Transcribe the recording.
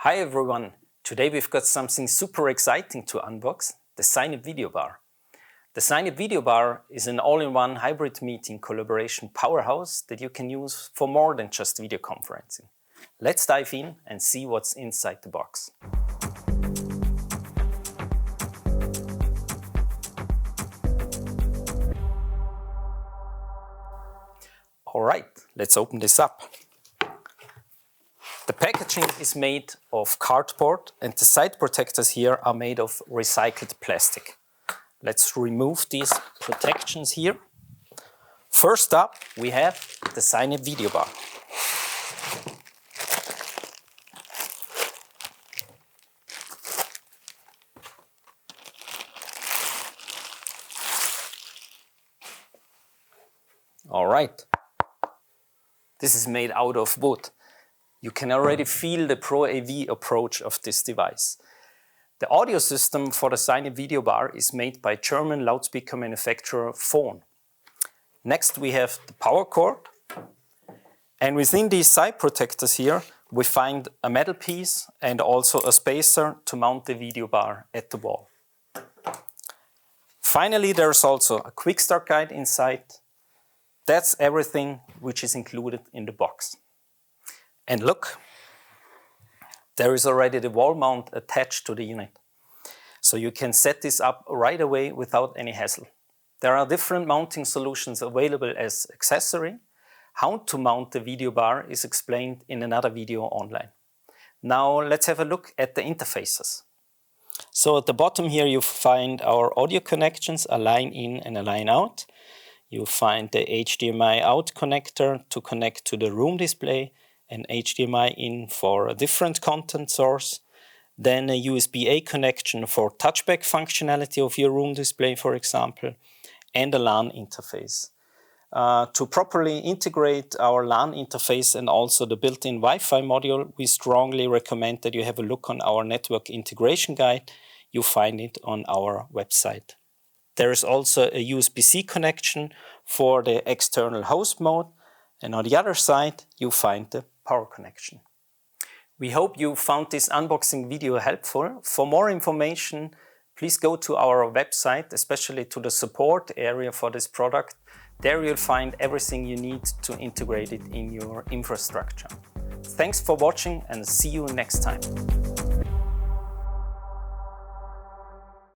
Hi everyone! Today we've got something super exciting to unbox, the Cynap Videobar. The Cynap Videobar is an all-in-one hybrid meeting collaboration powerhouse that you can use for more than just video conferencing. Let's dive in and see what's inside the box. Alright, let's open this up. The packaging is made of cardboard and the side protectors here are made of recycled plastic. Let's remove these protections here. First up, we have the Cynap Videobar. Alright, this is made out of wood. You can already feel the Pro AV approach of this device. The audio system for the Cynap Videobar is made by German loudspeaker manufacturer Phone. Next we have the power cord, and within these side protectors here we find a metal piece and also a spacer to mount the Videobar at the wall. Finally, there's also a quick start guide inside. That's everything which is included in the box. And look, there is already the wall mount attached to the unit. So you can set this up right away without any hassle. There are different mounting solutions available as accessory. How to mount the Videobar is explained in another video online. Now let's have a look at the interfaces. So at the bottom here you find our audio connections, a line in and a line out. You find the HDMI out connector to connect to the room display, an HDMI in for a different content source, then a USB-A connection for touchback functionality of your room display, for example, and a LAN interface. To properly integrate our LAN interface and also the built-in Wi-Fi module, we strongly recommend that you have a look on our network integration guide. You find it on our website. There is also a USB-C connection for the external host mode, and on the other side you find the power connection. We hope you found this unboxing video helpful. For more information, please go to our website, especially to the support area for this product. There you'll find everything you need to integrate it in your infrastructure. Thanks for watching and see you next time.